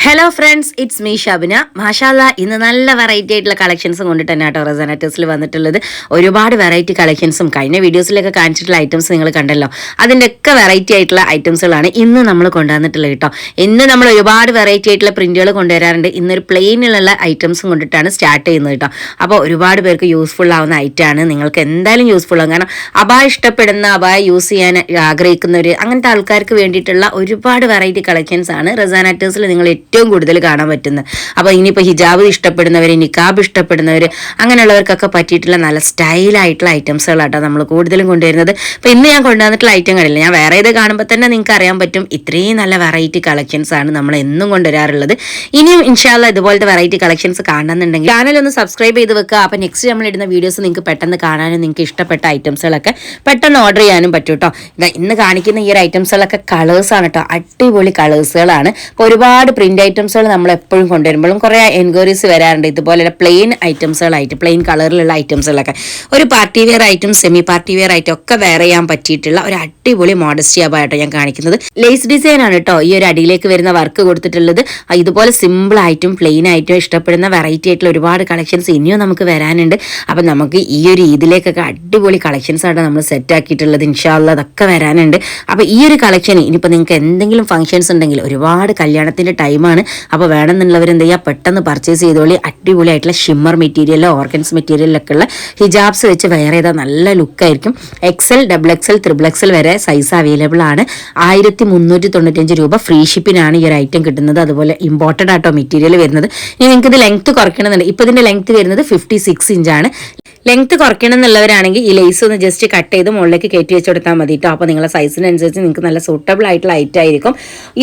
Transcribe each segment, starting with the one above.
Hello friends, it's me Shabina. മാഷാല്ല, ഇന്ന് നല്ല വെറൈറ്റി ആയിട്ടുള്ള കളക്ഷൻസും കൊണ്ടിട്ട് തന്നെ കേട്ടോ റെസനറ്റേഴ്സിൽ വന്നിട്ടുള്ളത്. ഒരുപാട് വെറൈറ്റി കളക്ഷൻസും കഴിഞ്ഞ വീഡിയോസിലൊക്കെ കാണിച്ചിട്ടുള്ള ഐറ്റംസ് നിങ്ങൾ കണ്ടല്ലോ. അതിൻ്റെയൊക്കെ വെറൈറ്റി ആയിട്ടുള്ള ഐറ്റംസുകളാണ് ഇന്ന് നമ്മൾ കൊണ്ടുവന്നിട്ടുള്ളത് കേട്ടോ. ഇന്ന് നമ്മൾ ഒരുപാട് വെറൈറ്റി ആയിട്ടുള്ള പ്രിന്റുകൾ കൊണ്ടുവരാറുണ്ട്. ഇന്നൊരു പ്ലെയിനിലുള്ള ഐറ്റംസും കൊണ്ടിട്ടാണ് സ്റ്റാർട്ട് ചെയ്യുന്നത് കേട്ടോ. അപ്പോൾ ഒരുപാട് പേർക്ക് യൂസ്ഫുൾ ആവുന്ന ഐറ്റമാണ്. നിങ്ങൾക്ക് എന്തായാലും യൂസ്ഫുൾ ആകും. കാരണം അബായ ഇഷ്ടപ്പെടുന്ന, അബായ യൂസ് ചെയ്യാൻ ആഗ്രഹിക്കുന്നവർ, അങ്ങനത്തെ ആൾക്കാർക്ക് വേണ്ടിയിട്ടുള്ള ഒരുപാട് വെറൈറ്റി കളക്ഷൻസ് ആണ് റെസനറ്റേഴ്സിൽ നിങ്ങൾ ഏറ്റവും കൂടുതൽ കാണാൻ പറ്റുന്നത്. അപ്പോൾ ഇനിയിപ്പോൾ ഹിജാബ് ഇഷ്ടപ്പെടുന്നവർ, നിക്കാബ് ഇഷ്ടപ്പെടുന്നവർ, അങ്ങനെയുള്ളവർക്കൊക്കെ പറ്റിയിട്ടുള്ള നല്ല സ്റ്റൈലായിട്ടുള്ള ഐറ്റംസുകളാട്ടോ നമ്മൾ കൂടുതലും കൊണ്ടുവരുന്നത്. അപ്പോൾ ഇന്ന് ഞാൻ കൊണ്ടുവന്നിട്ടുള്ള ഐറ്റങ്ങളില്ല, ഞാൻ വേറെ ഇത് കാണുമ്പോൾ തന്നെ നിങ്ങൾക്ക് അറിയാൻ പറ്റും ഇത്രയും നല്ല വെറൈറ്റി കളക്ഷൻസ് ആണ് നമ്മൾ എന്നും കൊണ്ടുവരാറുള്ളത്. ഇനിയും ഇൻഷാല്ല ഇതുപോലത്തെ വെറൈറ്റി കളക്ഷൻസ് കാണണമെന്നുണ്ടെങ്കിൽ ചാനലൊന്ന് സബ്സ്ക്രൈബ് ചെയ്ത് വെക്കുക. അപ്പോൾ നെക്സ്റ്റ് നമ്മൾ ഇടുന്ന വീഡിയോസ് നിങ്ങൾക്ക് പെട്ടെന്ന് കാണാനും നിങ്ങൾക്ക് ഇഷ്ടപ്പെട്ട ഐറ്റംസുകളൊക്കെ പെട്ടെന്ന് ഓർഡർ ചെയ്യാനും പറ്റും കേട്ടോ. ഇന്ന് കാണിക്കുന്ന ഈ ഒരു ഐറ്റംസുകളൊക്കെ കളേഴ്സാണ് കേട്ടോ, അടിപൊളി കളേഴ്സുകളാണ്. അപ്പോൾ ഒരുപാട് പ്രിന്റ് ഐറ്റംസുകൾ നമ്മൾ എപ്പോഴും കൊണ്ടുവരുമ്പോഴും കുറേ എൻക്വയറീസ് വരാറുണ്ട്. ഇതുപോലെ പ്ലെയിൻ ഐറ്റംസുകളായിട്ട്, പ്ലെയിൻ കളറിലുള്ള ഐറ്റംസുകളൊക്കെ ഒരു party wear item, semi party wear item ഒക്കെ വെയർ ചെയ്യാൻ പറ്റിയിട്ടുള്ള ഒരു അടിപൊളി മോഡസ്റ്റി അബായിട്ടോ ഞാൻ കാണിക്കുന്നത്. ലേസ് ഡിസൈൻ ആണ് കേട്ടോ ഈ ഒരു അടിയിലേക്ക് വരുന്ന വർക്ക് കൊടുത്തിട്ടുള്ളത്. ഇതുപോലെ സിമ്പിൾ ആയിട്ടും പ്ലെയിൻ ആയിട്ടും ഇഷ്ടപ്പെടുന്ന വെറൈറ്റി ആയിട്ടുള്ള ഒരുപാട് കളക്ഷൻസ് ഇനിയും നമുക്ക് വരാനുണ്ട്. അപ്പം നമുക്ക് ഈ ഒരു ഇതിലേക്കൊക്കെ അടിപൊളി കളക്ഷൻസ് ആയിട്ട് നമ്മൾ സെറ്റ് ആക്കിയിട്ടുള്ളത്. ഇൻഷാല്ലാ അതൊക്കെ വരാനുണ്ട്. അപ്പോൾ ഈ ഒരു കളക്ഷൻ ഇനിയിപ്പോൾ നിങ്ങൾക്ക് എന്തെങ്കിലും ഫംഗ്ഷൻസ് ഉണ്ടെങ്കിൽ, ഒരുപാട് കല്യാണത്തിൻ്റെ ടൈമാണ്, അപ്പോൾ വേണമെന്നുള്ളവർ എന്ത് ചെയ്യുക, പെട്ടെന്ന് പർച്ചേസ് ചെയ്തോളി. അടിപൊളിയായിട്ടുള്ള ഷിമ്മർ മെറ്റീരിയലോ ഓർഗൻസ് മെറ്റീരിയലൊക്കെ ഉള്ള ഹിജാബ്സ് വെച്ച് വെയർ ചെയ്താൽ നല്ല ലുക്കായിരിക്കും. XL, XXL, XXL വരെ സൈസ് അവൈലബിൾ ആണ്. 1395 രൂപ ഫ്രീ ഷിപ്പിനാണ് ഈ ഒരു ഐറ്റം കിട്ടുന്നത്. അതുപോലെ ഇമ്പോർട്ടഡ് ആട്ടോ മെറ്റീരിയൽ വരുന്നത്. ഇനി നിങ്ങൾക്ക് ഇത് ലെങ്ത് കുറയ്ക്കണമെന്നുണ്ട്. ഇപ്പോൾ ഇതിൻ്റെ ലെങ്ത് വരുന്നത് 56 ഇഞ്ചാണ്. ലെങ്ത് കുറയ്ക്കണം എന്നുള്ളവരാണെങ്കിൽ ഈ ലേസ് ഒന്ന് ജസ്റ്റ് കട്ട് ചെയ്ത് മുകളിലേക്ക് കയറ്റി വെച്ച് കൊടുത്താൽ മതി കേട്ടോ. അപ്പോൾ നിങ്ങളുടെ സൈസിനനുസരിച്ച് നിങ്ങൾക്ക് നല്ല സൂട്ടബിൾ ആയിട്ടുള്ള ഐറ്റം ആയിരിക്കും.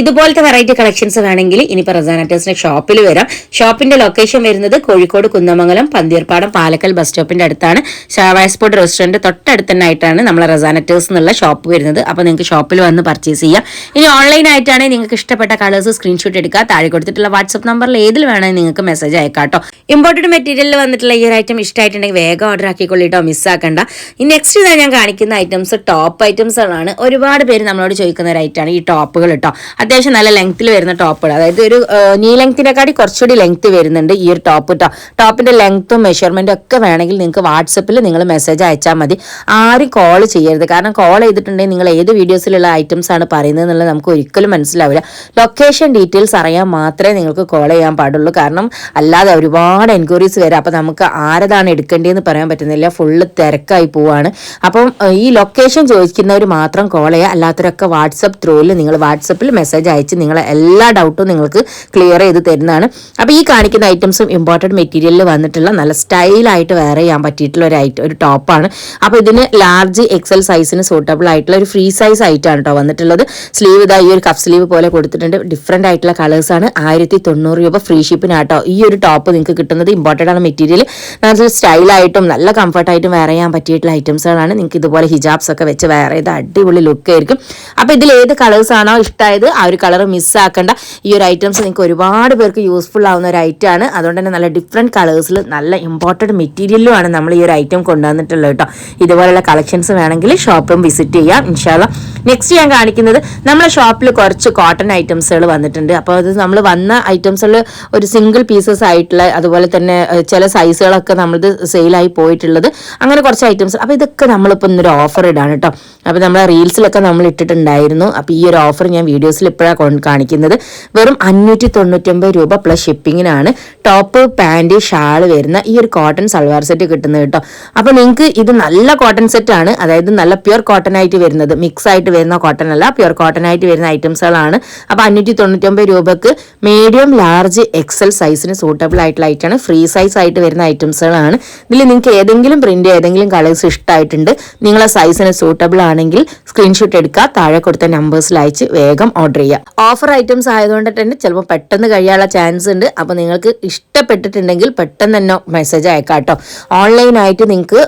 ഇതുപോലത്തെ വെറൈറ്റി കളക്ഷൻസ് വേണമെങ്കിൽ ഇനിയിപ്പോൾ റെസനറ്റേഴ്സിന്റെ ഷോപ്പിൽ വരാം. ഷോപ്പിന്റെ ലൊക്കേഷൻ വരുന്നത് കോഴിക്കോട് കുന്നമംഗലം പന്തീർപ്പാടം പാലക്കൽ ബസ് സ്റ്റോപ്പിന്റെ അടുത്താണ്. ഷാവാസ്പോർട്ട് റെസ്റ്റോറന്റ് തൊട്ടടുത്ത് തന്നെ ആയിട്ടാണ് നമ്മളെ റെസനറ്റേഴ്സ് എന്നുള്ള ഷോപ്പ് വരുന്നത്. അപ്പോൾ നിങ്ങൾക്ക് ഷോപ്പിൽ വന്ന് പർച്ചേസ് ചെയ്യാം. ഇനി ഓൺലൈൻ ആയിട്ടാണെങ്കിൽ നിങ്ങൾക്ക് ഇഷ്ടപ്പെട്ട കളേഴ്സ് സ്ക്രീൻഷോട്ട് എടുക്കുക. താഴെ കൊടുത്തിട്ടുള്ള വാട്സ്ആപ്പ് നമ്പറിൽ ഏതിൽ വേണമെങ്കിൽ നിങ്ങൾക്ക് മെസ്സേജ് അയക്കാം കേട്ടോ. ഇമ്പോർട്ടഡ് മെറ്റീരിയലിൽ വന്നിട്ടുള്ള ഈ ഒരു ഐറ്റം ഇഷ്ടമായിട്ടുണ്ടെങ്കിൽ വേഗം ഓർഡർ ആക്കിക്കൊള്ളിട്ടോ, മിസ്സാക്കണ്ട. ഈ നെക്സ്റ്റ് ഇതാ ഞാൻ കാണിക്കുന്ന ഐറ്റംസ് ടോപ്പ് ഐറ്റംസുകളാണ്. ഒരുപാട് പേര് നമ്മളോട് ചോദിക്കുന്ന ഒരു ഐറ്റമാണ് ഈ ടോപ്പുകൾ കേട്ടോ. അത്യാവശ്യം നല്ല ലെങ്ത്തിൽ വരുന്ന ടോപ്പുകൾ, അതായത് ഒരു നീ ലെങ്ത്തിനെക്കാട്ടി കുറച്ചുകൂടി ലെങ്ത്ത് വരുന്നുണ്ട് ഈ ഒരു ടോപ്പ് കേട്ടോ. ടോപ്പിന്റെ ലെങ്ത്തും മെഷർമെന്റും ഒക്കെ വേണമെങ്കിൽ നിങ്ങൾക്ക് വാട്സപ്പിൽ നിങ്ങൾ മെസ്സേജ് അയച്ചാൽ മതി. ആരും കോൾ ചെയ്യരുത്. കാരണം കോൾ ചെയ്തിട്ടുണ്ടെങ്കിൽ നിങ്ങൾ ഏത് വീഡിയോസിലുള്ള ഐറ്റംസ് ആണ് പറയുന്നത് എന്നുള്ളത് നമുക്ക് ഒരിക്കലും മനസ്സിലാവില്ല. ലൊക്കേഷൻ ഡീറ്റെയിൽസ് അറിയാൻ മാത്രമേ നിങ്ങൾക്ക് കോൾ ചെയ്യാൻ പാടുള്ളൂ. കാരണം അല്ലാതെ ഒരുപാട് എൻക്വയറീസ് വരാം. അപ്പോൾ നമുക്ക് ആരതാണ് എടുക്കേണ്ടതെന്ന് പറയാൻ പറ്റുന്നില്ല, ഫുള്ള് തിരക്കായി പോവാണ്. അപ്പം ഈ ലൊക്കേഷൻ ചോദിക്കുന്നവർ മാത്രം കോൾ ചെയ്യുക. അല്ലാത്തവരൊക്കെ വാട്സപ്പ് ത്രൂവിൽ നിങ്ങൾ വാട്സപ്പിൽ മെസ്സേജ് അയച്ച് നിങ്ങളെ എല്ലാ ഡൗട്ടും നിങ്ങൾക്ക് ക്ലിയർ ചെയ്ത് തരുന്നതാണ്. അപ്പോൾ ഈ കാണിക്കുന്ന ഐറ്റംസും ഇമ്പോർട്ടഡ് മെറ്റീരിയലിൽ വന്നിട്ടുള്ള നല്ല സ്റ്റൈലായിട്ട് വെയർ ചെയ്യാൻ പറ്റിയിട്ടുള്ള ഒരു ടോപ്പാണ്. അപ്പോൾ ഇതിന് ലാർജ് XL സൈസിന് സൂട്ടബിൾ ആയിട്ടുള്ള ഒരു ഫ്രീ സൈസ് ആയിട്ടാണ് കേട്ടോ വന്നിട്ടുള്ളത്. സ്ലീവ് ഇതാ ഈ ഒരു കഫ് സ്ലീവ് പോലെ കൊടുത്തിട്ടുണ്ട്. ഡിഫറെൻ്റ് ആയിട്ടുള്ള കളേഴ്സാണ്. 1090 രൂപ ഫ്രീ ഷിപ്പിനാട്ടോ ഈ ഒരു ടോപ്പ് നിങ്ങൾക്ക് കിട്ടുന്നത്. ഇമ്പോർട്ടഡ് ആണ് മെറ്റീരിയൽ. നല്ല സ്റ്റൈലായിട്ടും നല്ല കംഫർട്ടായിട്ടും വെയർ ചെയ്യാൻ പറ്റിയിട്ടുള്ള ഐറ്റംസുകളാണ്. നിങ്ങൾക്ക് ഇതുപോലെ ഹിജാബ്സ് ഒക്കെ വെച്ച് വെയർ ചെയ്ത് അടിപൊളി ലുക്ക് ആയിരിക്കും. അപ്പോൾ ഇതിൽ ഏത് കളേഴ്സ് ആണോ ഇഷ്ടമായത് ആ ഒരു കളർ മിസ്സാക്കേണ്ട. ഈ ഒരു ഐറ്റംസ് നിങ്ങൾക്ക് ഒരുപാട് പേർക്ക് യൂസ്ഫുൾ ആവുന്ന ഒരു ഐറ്റം ആണ്. അതുകൊണ്ട് തന്നെ നല്ല ഡിഫറെൻറ്റ് കളേഴ്സിൽ നല്ല ഇമ്പോർട്ടഡ് മെറ്റീരിയലുമാണ് നമ്മൾ ഈ ഒരു ഐറ്റം കൊണ്ടുവന്നിട്ടുള്ളത് കേട്ടോ. ഇതുപോലെയുള്ള കളക്ഷൻസ് വേണമെങ്കിൽ ഷോപ്പും വിസിറ്റ് ചെയ്യാം ഇൻഷാല്ല. നെക്സ്റ്റ് ഞാൻ കാണിക്കുന്നത് നമ്മുടെ ഷോപ്പിൽ കുറച്ച് കോട്ടൺ ഐറ്റംസുകൾ വന്നിട്ടുണ്ട്. അപ്പോൾ അത് നമ്മൾ വന്ന ഐറ്റംസുകൾ ഒരു സിംഗിൾ പീസസ് ആയിട്ടുള്ള, അതുപോലെ തന്നെ ചില സൈസുകളൊക്കെ നമ്മളത് സെയിലായി പോയിട്ടുള്ളത്, അങ്ങനെ കുറച്ച് ഐറ്റംസ്. അപ്പോൾ ഇതൊക്കെ നമ്മളിപ്പോൾ ഇന്നൊരു ഓഫർ ഇടാണ് കേട്ടോ. അപ്പോൾ നമ്മളെ റീൽസിലൊക്കെ നമ്മൾ ഇട്ടിട്ടുണ്ടായിരുന്നു. അപ്പോൾ ഈ ഒരു ഓഫർ ഞാൻ വീഡിയോസിൽ ഇപ്പോഴാണ് കാണിക്കുന്നത്. വെറും 599 രൂപ പ്ലസ് ഷിപ്പിങ്ങിനാണ് ടോപ്പ്, പാൻറ്, ഷാള് വരുന്ന ഈ ഒരു കോട്ടൺ സൽവാർ സെറ്റ് കിട്ടുന്നത് കേട്ടോ. അപ്പോൾ നിങ്ങൾക്ക് ഇത് നല്ല കോട്ടൺ സെറ്റാണ്, അതായത് നല്ല പ്യുർ കോട്ടൺ ആയിട്ട് വരുന്നത്, മിക്സ് ആയിട്ട് വരുന്ന കോട്ടൺ അല്ല, പ്യുർ കോട്ടൺ ആയിട്ട് വരുന്ന ഐറ്റംസുകളാണ്. അപ്പോൾ 599 രൂപക്ക് മീഡിയം, ലാർജ്, XL സൈസിന് സൂട്ടബിൾ ആയിട്ടുള്ള ഐറ്റമാണ്. ഫ്രീ സൈസ് ആയിട്ട് വരുന്ന ഐറ്റംസുകളാണ്. ഇതിൽ നിങ്ങൾക്ക് ഏതെങ്കിലും പ്രിന്റ്, ഏതെങ്കിലും കളേഴ്സ് ഇഷ്ടമായിട്ടുണ്ട്, നിങ്ങളെ സൈസിന് സൂട്ടബിൾ ആണെങ്കിൽ സ്ക്രീൻഷോട്ട് എടുക്കുക. താഴെ കൊടുത്ത നമ്പേഴ്സിൽ അയച്ച് വേഗം ഓർഡർ ചെയ്യുക. ഓഫർ ഐറ്റംസ് ആയതുകൊണ്ട് തന്നെ ചിലപ്പോൾ പെട്ടെന്ന് കഴിയാനുള്ള ചാൻസ് ഉണ്ട്. അപ്പോൾ നിങ്ങൾക്ക് ഇഷ്ടപ്പെട്ടിട്ടുണ്ടെങ്കിൽ പെട്ടെന്ന് തന്നെ മെസ്സേജ് അയക്കാം കേട്ടോ. ഓൺലൈനായിട്ട് നിങ്ങൾക്ക്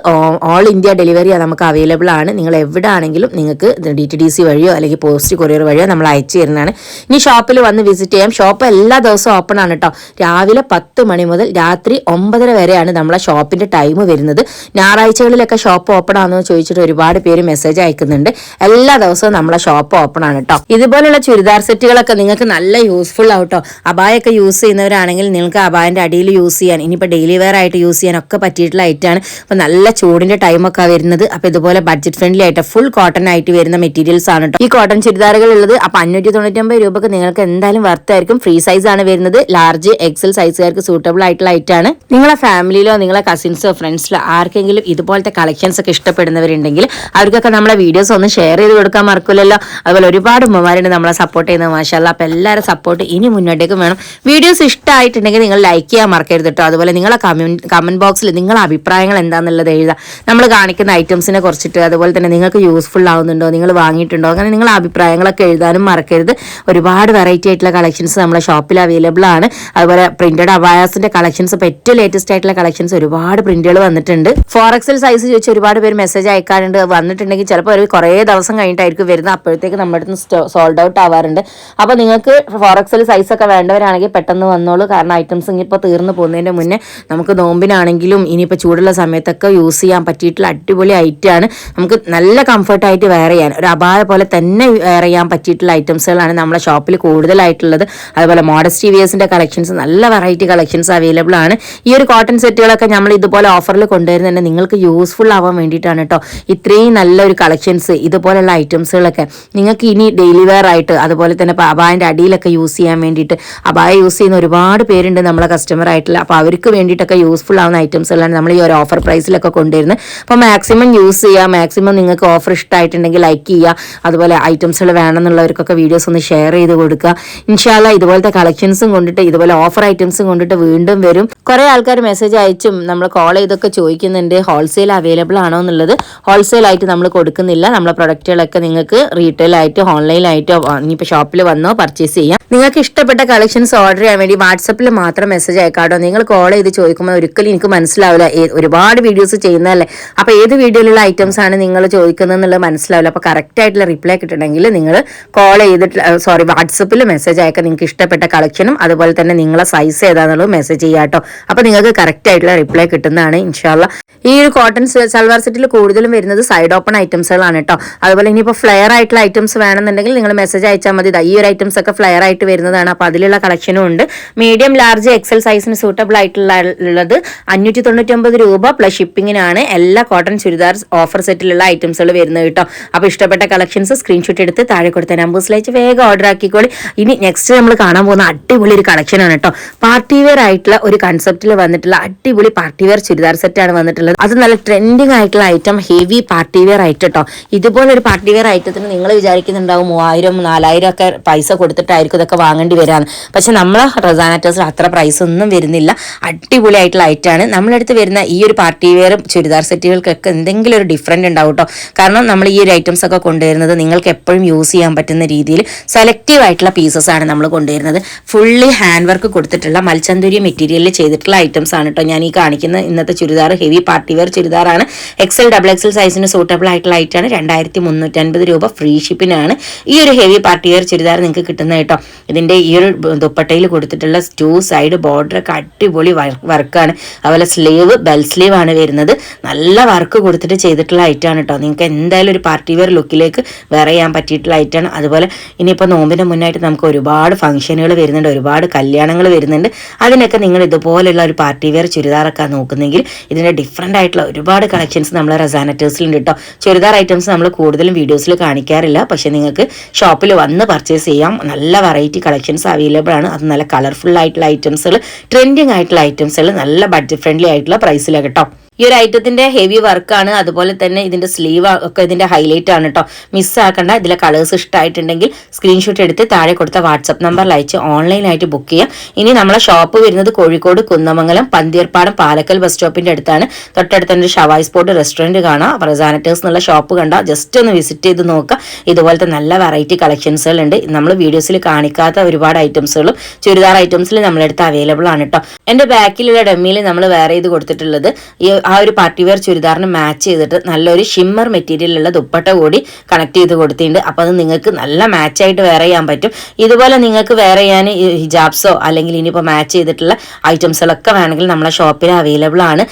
ഓൾ ഇന്ത്യ ഡെലിവറി നമുക്ക് അവൈലബിൾ ആണ്. നിങ്ങൾ എവിടെ ആണെങ്കിലും നിങ്ങൾക്ക് DTDC വഴിയോ അല്ലെങ്കിൽ പോസ്റ്റ് കൊറിയർ വഴിയോ നമ്മൾ അയച്ചു തരുന്നതാണ്. ഇനി ഷോപ്പിൽ വന്ന് വിസിറ്റ് ചെയ്യാം. ഷോപ്പ് എല്ലാ ദിവസവും ഓപ്പൺ ആണ് കേട്ടോ. രാവിലെ 10 മണി മുതൽ രാത്രി 9:30 വരെയാണ് നമ്മളെ ഷോപ്പിന്റെ ടൈം വരുന്നത്. ഞായറാഴ്ചകളിലൊക്കെ ഷോപ്പ് ഓപ്പൺ ആണെന്ന് ചോദിച്ചിട്ട് ഒരുപാട് പേര് മെസ്സേജ് അയക്കുന്നുണ്ട്. എല്ലാ ദിവസവും നമ്മളെ ഷോപ്പ് ഓപ്പൺ ആണ് കേട്ടോ. ഇതുപോലുള്ള ചുരിദാർ സെറ്റുകളൊക്കെ നിങ്ങൾക്ക് നല്ല യൂസ്ഫുൾ ആവട്ടോ. അബായൊക്കെ യൂസ് ചെയ്യുന്നവരാണെങ്കിൽ നിങ്ങൾക്ക് അബായന്റെ അടിയിൽ യൂസ് ചെയ്യാൻ, ഇനിയിപ്പോൾ ഡെയിലി വെയർ ആയിട്ട് യൂസ് ചെയ്യാൻ ഒക്കെ പറ്റിയിട്ടുള്ള ഐറ്റാണ്. അപ്പോൾ നല്ല ചൂടിന്റെ ടൈമൊക്കെ വരുന്നത്. അപ്പോൾ ഇതുപോലെ ബഡ്ജറ്റ് ഫ്രണ്ട്ലി ആയിട്ട് ഫുൾ കോട്ടൺ ആയിട്ട് വരുന്ന മെറ്റീരിയൽസ് ആണ് കേട്ടോ ഈ കോട്ടൺ ചുരിദാറുകൾ ഉള്ളത്. അപ്പോൾ 599 രൂപക്ക് നിങ്ങൾക്ക് എന്തായാലും വർത്ത് ആയിരിക്കും. ഫ്രീ സൈസ് ആണ് വരുന്നത്. ലാർജ് എക്സൽ സൈസുകാർക്ക് സൂട്ടബിൾ ആയിട്ടുള്ള ഐറ്റാണ്. നിങ്ങളെ ഫാമിലിയിലോ നിങ്ങളെ കസിൻസോ ഫ്രണ്ട്സിലോ ആർക്കെങ്കിലും ഇതുപോലത്തെ കളക്ഷൻസ് ഒക്കെ ഇഷ്ടപ്പെടുന്നവരുണ്ടെങ്കിൽ അവർക്കൊക്കെ നമ്മളെ വീഡിയോസ് ഒന്ന് ഷെയർ ചെയ്ത് കൊടുക്കാൻ മറക്കില്ലല്ലോ. അതുപോലെ ഒരുപാട് ഉമ്മമാരുണ്ട് നമ്മളെ സപ്പോർട്ട് ചെയ്യുന്നത്. മാഷാഅല്ലാഹ്. അപ്പോൾ എല്ലാവരും സപ്പോർട്ട് ഇനി മുന്നോട്ടേക്കും വേണം. വീഡിയോസ് ഇഷ്ടമായിട്ടുണ്ടെങ്കിൽ നിങ്ങൾ ലൈക്ക് ചെയ്യാൻ മറക്കരുത് കേട്ടോ. അതുപോലെ നിങ്ങളെ കമന്റ് ബോക്സിൽ നിങ്ങളുടെ അഭിപ്രായങ്ങൾ എന്താണെന്നുള്ളത് എഴുതാം. നമ്മൾ കാണിക്കുന്ന ഐറ്റംസിനെ കുറിച്ചിട്ട്, അതുപോലെ തന്നെ നിങ്ങൾക്ക് യൂസ്ഫുൾ ആവുന്നുണ്ടോ, നിങ്ങൾ വാങ്ങിയിട്ടുണ്ടോ, അങ്ങനെ നിങ്ങളുടെ അഭിപ്രായങ്ങളൊക്കെ എഴുതാനും മറക്കരുത്. ഒരുപാട് വെറൈറ്റി ആയിട്ടുള്ള കളക്ഷൻസ് നമ്മുടെ ഷോപ്പിൽ അവൈലബിൾ ആണ്. അതുപോലെ പ്രിന്റഡ് അബായാസിന്റെ കളക്ഷൻസ്, ഇപ്പോൾ ഏറ്റവും ലേറ്റസ്റ്റ് ആയിട്ടുള്ള കളക്ഷൻസ് ഒരുപാട് പ്രിന്റുകൾ വന്നിട്ടുണ്ട്. 4XL സൈസ് ചോദിച്ച് ഒരുപാട് പേര് മെസ്സേജ് അയക്കാറുണ്ട്. വന്നിട്ടുണ്ടെങ്കിൽ ചിലപ്പോൾ ഒരു കുറേ ദിവസം കഴിഞ്ഞിട്ടായിരിക്കും വരുന്നത്. അപ്പോഴത്തേക്ക് നമ്മുടെ അടുത്ത് സോൾഡ് ഔട്ട് ആവാറുണ്ട്. അപ്പോൾ നിങ്ങൾക്ക് 4XL സൈസ് ഒക്കെ വേണ്ടവരാണെങ്കിൽ പെട്ടെന്ന് വന്നോളൂ. കാരണം ഐറ്റംസ് ഇനിയിപ്പോൾ തീർന്നു പോകുന്നതിൻ്റെ മുന്നേ നമുക്ക് നോമ്പിനാണെങ്കിലും ഇനിയിപ്പോൾ ചൂടുള്ള സമയത്തൊക്കെ യൂസ് ചെയ്യാൻ പറ്റിയിട്ടുള്ള അടിപൊളി ഐറ്റമാണ്. നമുക്ക് നല്ല കംഫർട്ടായിട്ട് വെയർ ചെയ്യാൻ, ഒരു അബായ പോലെ തന്നെ വെയർ ചെയ്യാൻ പറ്റിയിട്ടുള്ള ഐറ്റംസുകളാണ് നമ്മളെ ഷോപ്പിൽ കൂടുതലായിട്ടുള്ളത്. അതുപോലെ മോഡസ്റ്റി വിയേഴ്സിൻ്റെ കളക്ഷൻസ്, നല്ല വെറൈറ്റി കളക്ഷൻസ് അവൈലബിൾ ആണ്. ഈ ഒരു കോട്ടൺ സെറ്റുകളൊക്കെ നമ്മൾ ഇതുപോലെ ഓഫറിൽ കൊണ്ടുവരുന്നത് നിങ്ങൾക്ക് യൂസ്ഫുൾ ആവാൻ വേണ്ടിയിട്ടാണ് കേട്ടോ. ഇത്രയും നല്ലൊരു കളക്ഷൻസ്, ഇതുപോലെയുള്ള ഐറ്റംസുകളൊക്കെ നിങ്ങൾക്ക് ഇനി ഡെയിലി വെയർ ആയിട്ട്, അതുപോലെ തന്നെ ഇപ്പോൾ അബായൻ്റെ അടിയിലൊക്കെ യൂസ് ചെയ്യാൻ വേണ്ടിയിട്ട്, അബായ യൂസ് ചെയ്യുന്ന ഒരുപാട് പേരുണ്ട് നമ്മളെ കസ്റ്റമർ ആയിട്ടുള്ള. അപ്പോൾ അവർക്ക് വേണ്ടിയിട്ടൊക്കെ യൂസ്ഫുൾ ആവുന്ന ഐറ്റംസുകളാണ് നമ്മൾ ഈ ഒരു ഓഫർ പ്രൈസിലൊക്കെ കൊണ്ടുവരുന്നത്. അപ്പോൾ മാക്സിമം യൂസ് ചെയ്യുക. മാക്സിമം നിങ്ങൾക്ക് ഓഫർ ഇഷ്ടമായിട്ടുണ്ടെങ്കിൽ ലൈക്ക് ചെയ്യുക. അതുപോലെ ഐറ്റംസുകൾ വേണമെന്നുള്ളവർക്കൊക്കെ വീഡിയോസ് ഒന്ന് ഷെയർ ചെയ്ത് കൊടുക്കുക. ഇൻഷാല്ലാ ഇതുപോലത്തെ കളക്ഷൻസും കൊണ്ടിട്ട്, ഇതുപോലെ ഓഫർ ഐറ്റംസും കൊണ്ടിട്ട് വീണ്ടും വരും. കുറേ ആൾക്കാർ മെസ്സേജ് അയച്ചും നമ്മൾ കോൾ ചെയ്തൊക്കെ ചോദിക്കുന്നുണ്ട് ഹോൾസെയിൽ അവൈലബിൾ ആണോ എന്നുള്ളത്. ഹോൾസെയിൽ ആയിട്ട് നമ്മൾ കൊടുക്കുന്നില്ല. നമ്മളെ പ്രൊഡക്റ്റുകളൊക്കെ നിങ്ങൾക്ക് റീറ്റെയിൽ ആയിട്ടോ ഓൺലൈനായിട്ടോ ഇനിയിപ്പോൾ ഷോപ്പിൽ വന്നോ പർച്ചേസ് ചെയ്യാം. നിങ്ങൾക്ക് ഇഷ്ടപ്പെട്ട കളക്ഷൻസ് ഓർഡർ ചെയ്യാൻ വേണ്ടി വാട്സപ്പിൽ മാത്രം മെസ്സേജ് അയക്കാട്ടോ. നിങ്ങൾ കോൾ ചെയ്ത് ചോദിക്കുമ്പോൾ ഒരിക്കലും എനിക്ക് മനസ്സിലാവില്ല. ഒരുപാട് വീഡിയോസ് ചെയ്യുന്നതല്ലേ, അപ്പോൾ ഏത് വീഡിയോയിലുള്ള ഐറ്റംസ് ആണ് നിങ്ങൾ ചോദിക്കുന്നത് എന്നുള്ളത് മനസ്സിലാവില്ല. അപ്പോൾ കറക്റ്റ് ആയിട്ടുള്ള റിപ്ലൈ കിട്ടണമെങ്കിൽ നിങ്ങൾ കോൾ ചെയ്തിട്ട് വാട്സപ്പിൽ മെസ്സേജ് അയക്കാൻ. നിങ്ങൾക്ക് ഇഷ്ടപ്പെട്ട കളക്ഷനും അതുപോലെ തന്നെ നിങ്ങളെ സൈസ് ഏതാണെന്നുള്ളത് മെസ്സേജ് ചെയ്യാട്ടോ. അപ്പോൾ നിങ്ങൾക്ക് കറക്റ്റ് ആയിട്ടുള്ള റിപ്ലൈ കിട്ടുന്നതാണ് ഇൻഷാല്ലാ. ഈ ഒരു കോട്ടൺ സൽവാർ സെറ്റിൽ കൂടുതലും വരുന്നത് സൈഡ് ഓപ്പൺ ഐറ്റംസുകളാണ് കേട്ടോ. അതുപോലെ ഇനിയിപ്പോൾ ഫ്ലെയർ ആയിട്ടുള്ള ഐറ്റംസ് വേണമെന്നുണ്ടെങ്കിൽ നിങ്ങൾ മെസ്സേജ് അയച്ചാൽ മതി. ഈ ഒരു ഐറ്റംസ് ഒക്കെ ഫ്ലെയർ ആയിട്ട് വരുന്നതാണ്. അപ്പോൾ അതിലുള്ള കളക്ഷനും ഉണ്ട്. മീഡിയം ലാർജ് എക്സൽ സൈസിന് സൂട്ടബിൾ ആയിട്ടുള്ളത് 599 രൂപ പ്ലസ് ഷിപ്പിങ്ങിനാണ് എല്ലാ കോട്ടൺ ചുരിദാർ ഓഫർ സെറ്റിലുള്ള ഐറ്റംസുകൾ വരുന്നത് കേട്ടോ. അപ്പോൾ ഇഷ്ടപ്പെട്ട കളക്ഷൻസ് സ്ക്രീൻഷോട്ട് എടുത്ത് താഴെ കൊടുത്ത നമ്പേഴ്സിലേക്ക് വേഗം ഓർഡർ ആക്കിക്കോളി. ഇനി നെക്സ്റ്റ് നമ്മൾ കാണാൻ പോകുന്ന അടിപൊളി ഒരു കളക്ഷനാണ് കേട്ടോ. പാർട്ടി വെയർ ആയിട്ടുള്ള ഒരു കൺസെപ്റ്റിൽ വന്നിട്ടുള്ള അടിപൊളി പാർട്ടി വെയർ ചുരിദാർ സെറ്റാണ് വന്നിട്ടുള്ളത്. അത് നല്ല ട്രെൻഡിങ് ആയിട്ടുള്ള item, heavy party wear item കേട്ടോ. ഇതുപോലെ ഒരു പാർട്ടി വെയർ ഐറ്റത്തിന് നിങ്ങൾ വിചാരിക്കുന്നുണ്ടാവും 3000 4000 ഒക്കെ പൈസ കൊടുത്തിട്ടായിരിക്കും ഇതൊക്കെ വാങ്ങേണ്ടി വരാന്ന്. പക്ഷെ നമ്മളെ റസാനറ്റേഴ്സിൽ അത്ര പ്രൈസ് ഒന്നും വരുന്നില്ല. അടിപൊളി ആയിട്ടുള്ള ഐറ്റാണ്. നമ്മളടുത്ത് വരുന്ന ഈ ഒരു പാർട്ടി വെയറും ചുരിദാർ സെറ്റുകൾക്കൊക്കെ എന്തെങ്കിലും ഒരു ഡിഫറൻറ്റ് ഉണ്ടാവും കേട്ടോ. കാരണം നമ്മൾ ഈ ഒരു ഐറ്റംസ് ഒക്കെ കൊണ്ടുവരുന്നത് നിങ്ങൾക്ക് എപ്പോഴും യൂസ് ചെയ്യാൻ പറ്റുന്ന രീതിയിൽ സെലക്റ്റീവ് ആയിട്ടുള്ള പീസസ് ആണ് നമ്മൾ കൊണ്ടുവരുന്നത്. ഫുള്ളി ഹാൻഡ് വർക്ക് കൊടുത്തിട്ടുള്ള മൽച്ചന്തൂരി മെറ്റീരിയലിൽ ചെയ്തിട്ടുള്ള ഐറ്റംസ് ആണ് കേട്ടോ ഞാൻ ഈ കാണിക്കുന്ന ഇന്നത്തെ ചുരിദാർ. ഹെവി പാർട്ടി വെയർ ചുരിദാറാണ്. XL XXL സൈസിന് സൂട്ടബിൾ ആയിട്ടുള്ള ഐറ്റാണ്. 2350 രൂപ ഫ്രീ ഷിപ്പിനാണ് ഈ ഒരു ഹെവി പാർട്ടി വെയർ ചുരിദാർ നിങ്ങൾക്ക് കിട്ടുന്നത് കേട്ടോ. ഇതിന്റെ ഈ ഒരു ദുപ്പട്ടയിൽ കൊടുത്തിട്ടുള്ള 2 സൈഡ് ബോർഡർ ഒക്കെ അടിപൊളി വർക്കാണ്. അതുപോലെ സ്ലീവ് ബെൽ സ്ലീവ് ആണ് വരുന്നത്. നല്ല വർക്ക് കൊടുത്തിട്ട് ചെയ്തിട്ടുള്ള ഐറ്റാണ് കേട്ടോ. നിങ്ങൾക്ക് എന്തായാലും ഒരു പാർട്ടി വെയർ ലുക്കിലേക്ക് വെയർ ചെയ്യാൻ പറ്റിയിട്ടുള്ള ഐറ്റാണ്. അതുപോലെ ഇനിയിപ്പോൾ നോമ്പിന് മുന്നായിട്ട് നമുക്ക് ഒരുപാട് ഫംഗ്ഷനുകൾ വരുന്നുണ്ട്, ഒരുപാട് കല്യാണങ്ങൾ വരുന്നുണ്ട്. അതിനൊക്കെ നിങ്ങൾ ഇതുപോലെയുള്ള ഒരു പാർട്ടി വെയർ ചുരിദാറൊക്കെ നോക്കുന്നെങ്കിൽ ഇതിന്റെ ഡിഫറെൻ്റ് ആയിട്ടുള്ള ഒരുപാട് കളക്ഷൻസ് നമ്മളെ റസാനറ്റേഴ്സിലുണ്ട് കേട്ടോ. ചുരിദാർ ഐറ്റംസ് നമ്മൾ കൂടുതലും വീഡിയോസിൽ കാണിക്കാറില്ല. പക്ഷെ നിങ്ങൾക്ക് ഷോപ്പിൽ വന്ന് പർച്ചേസ് ചെയ്യാം. നല്ല വെറൈറ്റി കളക്ഷൻസ് അവൈലബിൾ ആണ്. അത് നല്ല കളർഫുൾ ആയിട്ടുള്ള ഐറ്റംസുകൾ, ട്രെൻഡിങ് ആയിട്ടുള്ള ഐറ്റംസുകൾ, നല്ല ബഡ്ജറ്റ് ഫ്രണ്ട്ലി ആയിട്ടുള്ള പ്രൈസിലാണ് കേട്ടോ. ഈ ഒരു ഐറ്റത്തിന്റെ ഹെവി വർക്കാണ്. അതുപോലെ തന്നെ ഇതിന്റെ സ്ലീവ് ഒക്കെ ഇതിന്റെ ഹൈലൈറ്റ് ആണ് കേട്ടോ. മിസ്സാക്കണ്ട. ഇതിലെ കളേഴ്സ് ഇഷ്ടമായിട്ടുണ്ടെങ്കിൽ സ്ക്രീൻഷോട്ട് എടുത്ത് താഴെ കൊടുത്ത വാട്സപ്പ് നമ്പറിൽ അയച്ച് ഓൺലൈനായിട്ട് ബുക്ക് ചെയ്യാം. ഇനി നമ്മളെ ഷോപ്പ് വരുന്നത് കോഴിക്കോട് കുന്നമംഗലം പന്തീർപ്പാടം പാലക്കൽ ബസ് സ്റ്റോപ്പിന്റെ അടുത്താണ്. തൊട്ടടുത്ത് തന്നെ ഷവായ് സ്പോട്ട് റെസ്റ്റോറന്റ് കാണാം. റസാനറ്റേഴ്സ് എന്നുള്ള ഷോപ്പ് കണ്ടാൽ ജസ്റ്റ് ഒന്ന് വിസിറ്റ് ചെയ്ത് നോക്കുക. ഇതുപോലത്തെ നല്ല വെറൈറ്റി കളക്ഷൻസുകൾ ഉണ്ട്. നമ്മൾ വീഡിയോസിൽ കാണിക്കാത്ത ഒരുപാട് ഐറ്റംസുകളും ചുരിദാർ ഐറ്റംസിൽ നമ്മളെടുത്ത് അവൈലബിൾ ആണ് കേട്ടോ. എന്റെ ബാക്കിലുള്ള ഡമ്മിയിൽ നമ്മൾ വെയർ ചെയ്ത് കൊടുത്തിട്ടുള്ളത് ഈ ആ ഒരു പാർട്ടി വെയർ ചുരിദാറിന് മാച്ച് ചെയ്തിട്ട് നല്ലൊരു ഷിമ്മർ മെറ്റീരിയലുള്ള ദുപ്പട്ട കൂടി കണക്ട് ചെയ്ത് കൊടുത്തിട്ടുണ്ട്. അപ്പോൾ അത് നിങ്ങൾക്ക് നല്ല മാച്ചായിട്ട് വെയർ ചെയ്യാൻ പറ്റും. ഇതുപോലെ നിങ്ങൾക്ക് വെയർ ചെയ്യാൻ ഹിജാബ്സോ അല്ലെങ്കിൽ ഇനിയിപ്പോൾ മാച്ച് ചെയ്തിട്ടുള്ള ഐറ്റംസുകളൊക്കെ വേണമെങ്കിൽ നമ്മളെ ഷോപ്പിൽ അവൈലബിൾ ആണ്.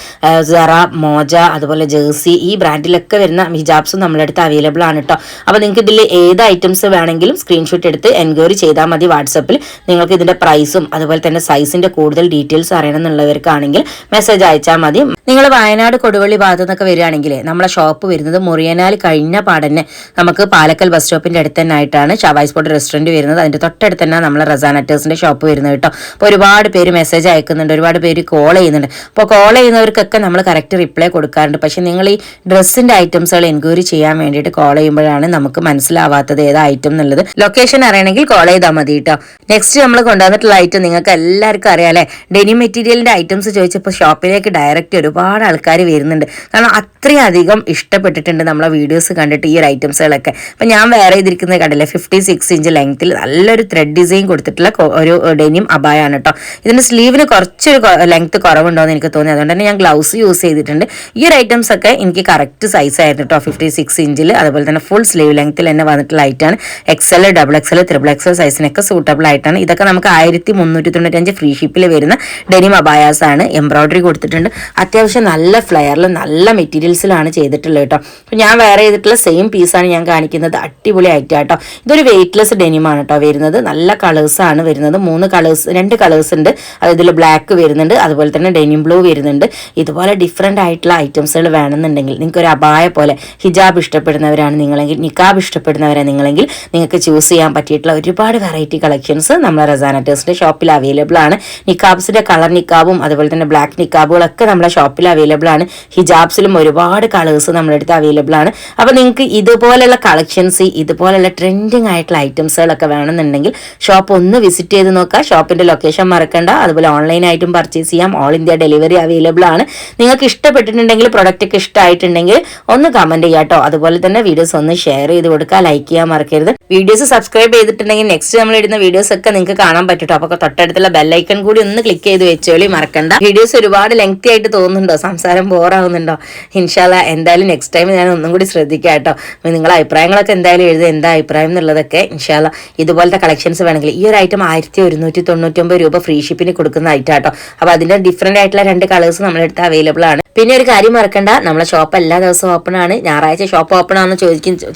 സറ, മോജ, അതുപോലെ ജേഴ്സി, ഈ ബ്രാൻഡിലൊക്കെ വരുന്ന ഹിജാബ്സും നമ്മുടെ അടുത്ത് അവൈലബിൾ ആണ് കേട്ടോ. അപ്പോൾ നിങ്ങൾക്ക് ഇതിൽ ഏത് ഐറ്റംസ് വേണമെങ്കിലും സ്ക്രീൻഷോട്ട് എടുത്ത് എൻക്വയറി ചെയ്താൽ മതി. വാട്സപ്പിൽ നിങ്ങൾക്ക് ഇതിന്റെ പ്രൈസും അതുപോലെ തന്നെ സൈസിന്റെ കൂടുതൽ ഡീറ്റെയിൽസ് അറിയണമെന്നുള്ളവർക്കാണെങ്കിൽ മെസ്സേജ് അയച്ചാൽ മതി. നിങ്ങൾ വയനാട് കൊടുവള്ളി ഭാഗത്തു നിന്നൊക്കെ വരികയാണെങ്കിൽ നമ്മളെ ഷോപ്പ് വരുന്നത് മുറിയനാൽ കഴിഞ്ഞ പാടന്നെ നമുക്ക് പാലക്കൽ ബസ് സ്റ്റോപ്പിന്റെ അടുത്ത് തന്നെ ആയിട്ടാണ് ഷവായ് സ്പോട്ട് റെസ്റ്റോറന്റ് വരുന്നത്. അതിന്റെ തൊട്ടടുത്ത് തന്നെ നമ്മളെ റസാനറ്റേഴ്സിന്റെ ഷോപ്പ് വരുന്നത് കേട്ടോ. അപ്പോൾ ഒരുപാട് പേര് മെസ്സേജ് അയക്കുന്നുണ്ട്, ഒരുപാട് പേര് കോൾ ചെയ്യുന്നുണ്ട്. അപ്പോൾ കോൾ ചെയ്യുന്നവർക്കൊക്കെ നമ്മൾ കറക്റ്റ് റിപ്ലൈ കൊടുക്കാറുണ്ട്. പക്ഷെ നിങ്ങൾ ഈ ഡ്രസ്സിന്റെ ഐറ്റംസുകൾ എൻക്വയറി ചെയ്യാൻ വേണ്ടിയിട്ട് കോൾ ചെയ്യുമ്പോഴാണ് നമുക്ക് മനസ്സിലാവാത്തത് ഏതാ ഐറ്റം എന്നുള്ളത്. ലൊക്കേഷൻ അറിയണമെങ്കിൽ കോൾ ചെയ്താൽ മതി കേട്ടോ. നെക്സ്റ്റ് നമ്മൾ കൊണ്ടുവന്നിട്ടുള്ള ഐറ്റം നിങ്ങൾക്ക് എല്ലാവർക്കും അറിയാലേ, ഡെനിം മെറ്റീരിയലിന്റെ ഐറ്റംസ് ചോദിച്ചപ്പോൾ ഷോപ്പിലേക്ക് ഡയറക്റ്റ് ഒരുപാട് ആൾക്കാർ വരുന്നുണ്ട്. കാരണം അത്രയധികം ഇഷ്ടപ്പെട്ടിട്ടുണ്ട് നമ്മളെ വീഡിയോസ് കണ്ടിട്ട് ഈ ഒരു ഐറ്റംസുകളൊക്കെ. അപ്പം ഞാൻ വേറെ ചെയ്തിരിക്കുന്നത് കണ്ടില്ലേ, 56 ഇഞ്ച് ലെങ്ത്തിൽ നല്ലൊരു ത്രെഡ് ഡിസൈൻ കൊടുത്തിട്ടുള്ള ഒരു ഡെനിം അബായാണ് കേട്ടോ. ഇതിന്റെ സ്ലീവിന് കുറച്ചൊരു ലെങ്ത് കുറവുണ്ടോയെന്ന് എനിക്ക് തോന്നി, അതുകൊണ്ട് തന്നെ ഞാൻ ഗ്ലൗസ് യൂസ് ചെയ്തിട്ടുണ്ട്. ഈ ഒരു ഐറ്റംസ് ഒക്കെ എനിക്ക് കറക്റ്റ് സൈസ് ആയിരുന്നു കേട്ടോ, 56 ഇഞ്ചിൽ. അതുപോലെ തന്നെ ഫുൾ സ്ലീവ് ലെങ്ത്തിൽ തന്നെ വന്നിട്ടുള്ള ഐറ്റാണ്. XL, XXL, XXL സൈസിനൊക്കെ സൂട്ടബിൾ ആയിട്ടാണ്. ഇതൊക്കെ നമുക്ക് 1395 ഫ്രീ ഷിപ്പിൽ വരുന്ന ഡെനിം അബായാസ് ആണ്. എംബ്രോയിഡറി കൊടുത്തിട്ടുണ്ട്. അത്യാവശ്യം നല്ല ഫ്ലെയറിൽ നല്ല മെറ്റീരിയൽസിലാണ് ചെയ്തിട്ടുള്ളത് കേട്ടോ. അപ്പോൾ ഞാൻ വേറെ ചെയ്തിട്ടുള്ള സെയിം പീസാണ് ഞാൻ കാണിക്കുന്നത്. അടിപൊളി ആയിട്ട് കേട്ടോ. ഇതൊരു വെയ്റ്റ്ലെസ് ഡെനിമാണ് കേട്ടോ വരുന്നത്. നല്ല കളേഴ്സാണ് വരുന്നത്. 2 കളേഴ്സ് ഉണ്ട്. അതിൽ ബ്ലാക്ക് വരുന്നുണ്ട്, അതുപോലെ തന്നെ ഡെനിം ബ്ലൂ വരുന്നുണ്ട്. ഇതുപോലെ ഡിഫറെൻ്റ് ആയിട്ടുള്ള ഐറ്റംസുകൾ വേണമെന്നുണ്ടെങ്കിൽ നിങ്ങൾക്ക് ഒരു അബായ പോലെ ഹിജാബ് ഇഷ്ടപ്പെടുന്നവരാണ് നിങ്ങളെങ്കിൽ, നിക്കാബ് ഇഷ്ടപ്പെടുന്നവരാണ് നിങ്ങളെങ്കിൽ നിങ്ങൾക്ക് ചൂസ് ചെയ്യാൻ പറ്റിയിട്ടുള്ള ഒരുപാട് വെറൈറ്റി കളക്ഷൻസ് നമ്മുടെ റസാനറ്റേഴ്സിന്റെ ഷോപ്പിൽ അവൈലബിൾ ആണ്. നിക്കാബ്സിന്റെ കളർ നിക്കാബും അതുപോലെ തന്നെ ബ്ലാക്ക് നിക്കാബുകളൊക്കെ നമ്മുടെ ഷോപ്പിൽ അവൈലബിൾ ആണ്. ഹിജാബ്സിലും ഒരുപാട് കളേഴ്സ് നമ്മുടെ അടുത്ത് അവൈലബിൾ ആണ്. അപ്പോൾ നിങ്ങൾക്ക് ഇതുപോലെയുള്ള കളക്ഷൻസ്, ഇതുപോലെയുള്ള ട്രെൻഡിങ് ആയിട്ടുള്ള ഐറ്റംസുകളൊക്കെ വേണമെന്നുണ്ടെങ്കിൽ ഷോപ്പ് ഒന്ന് വിസിറ്റ് ചെയ്ത് നോക്കുക. ഷോപ്പിന്റെ ലൊക്കേഷൻ മറക്കണ്ട. അതുപോലെ ഓൺലൈനായിട്ടും പർച്ചേസ് ചെയ്യാം. ഓൾ ഇന്ത്യ ഡെലിവറി അവൈലബിൾ ആണ്. നിങ്ങൾക്ക് ഇഷ്ടപ്പെട്ടിട്ടുണ്ടെങ്കിൽ, പ്രൊഡക്റ്റ് ഒക്കെ ഇഷ്ടമായിട്ടുണ്ടെങ്കിൽ ഒന്ന് കമന്റ് ചെയ്യാം കേട്ടോ. അതുപോലെ തന്നെ വീഡിയോസ് ഒന്ന് ഷെയർ ചെയ്ത് കൊടുക്കുക, ലൈക്ക് ചെയ്യാൻ മറക്കരുത്. വീഡിയോസ് സബ്സ്ക്രൈബ് ചെയ്തിട്ടുണ്ടെങ്കിൽ നെക്സ്റ്റ് നമ്മൾ ഇടുന്ന വീഡിയോസ് ഒക്കെ നിങ്ങൾക്ക് കാണാൻ പറ്റും. അപ്പോൾ തൊട്ടടുത്തുള്ള ബെല്ലൈക്കൺ കൂടി ഒന്ന് ക്ലിക്ക് ചെയ്ത് വെച്ചോളി, മറക്കണ്ട. വീഡിയോസ് ഒരുപാട് ലെങ്തി ആയിട്ട് തോന്നുന്നുണ്ടോ, സംസാരം ബോറാവുന്നുണ്ടോ? ഇൻഷാല്ലാ എന്തായാലും നെക്സ്റ്റ് ടൈം ഞാൻ ഒന്നും കൂടി ശ്രദ്ധിക്കാം കേട്ടോ. നിങ്ങളുടെ അഭിപ്രായങ്ങളൊക്കെ എന്തായാലും എഴുതുക, എന്താ അഭിപ്രായം എന്നുള്ളതൊക്കെ. ഇൻഷാല്ലാ ഇതുപോലത്തെ കളക്ഷൻസ് വേണമെങ്കിൽ ഈ ഒരു ഐറ്റം 1199 രൂപ ഫ്രീ ഷിപ്പിന് കൊടുക്കുന്ന ഐറ്റം കേട്ടോ. അപ്പോൾ അതിന്റെ ഡിഫറെന്റ് ആയിട്ടുള്ള 2 കളേഴ്സ് നമ്മുടെ അടുത്ത് അവൈലബിൾ ആണ്. പിന്നെ ഒരു കാര്യം മറക്കണ്ട, നമ്മളെ ഷോപ്പ് എല്ലാ ദിവസവും ഓപ്പൺ ആണ്. ഞായറാഴ്ച ഷോപ്പ് ഓപ്പൺ ആണെന്ന്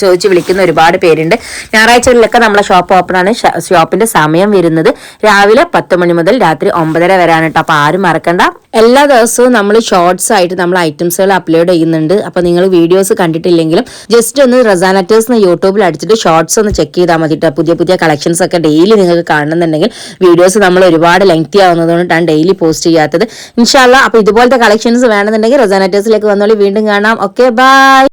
ചോദിച്ച് വിളിക്കുന്ന ഒരുപാട് പേരുണ്ട്. ഞായറാഴ്ചകളിലൊക്കെ നമ്മളെ ഷോപ്പ് ഓപ്പൺ ആണ്. ഷോപ്പിന്റെ സമയം വരുന്നത് രാവിലെ 10 മണി മുതൽ രാത്രി 9:30 വരെയാണ് കേട്ടോ. അപ്പോൾ ആരും മറക്കണ്ട. എല്ലാ ദിവസവും നമ്മൾ ഷോർട്സ് ആയിട്ട് നമ്മൾ ഐറ്റംസുകൾ അപ്ലോഡ് ചെയ്യുന്നുണ്ട്. അപ്പോൾ നിങ്ങൾ വീഡിയോസ് കണ്ടിട്ടില്ലെങ്കിലും ജസ്റ്റ് ഒന്ന് റസാനറ്റേഴ്സ് യൂട്യൂബിൽ അടിച്ചിട്ട് ഷോർട്സ് ഒന്ന് ചെക്ക് ചെയ്താൽ മതി കേട്ടോ. പുതിയ കളക്ഷൻസ് ഒക്കെ ഡെയിലി നിങ്ങൾക്ക് കാണുന്നുണ്ടെങ്കിൽ വീഡിയോസ് നമ്മൾ ഒരുപാട് ലെങ്തി ആവുന്നതുകൊണ്ടാണ് ഡെയിലി പോസ്റ്റ് ചെയ്യാത്തത്. ഇൻഷാല്ലാ അപ്പോൾ ഇതുപോലത്തെ കളക്ഷൻസ് വേണമെന്നുണ്ടെങ്കിൽ റസാനറ്റേഴ്സിലേക്ക് വന്നോളി. വീണ്ടും കാണാം. Okay, by.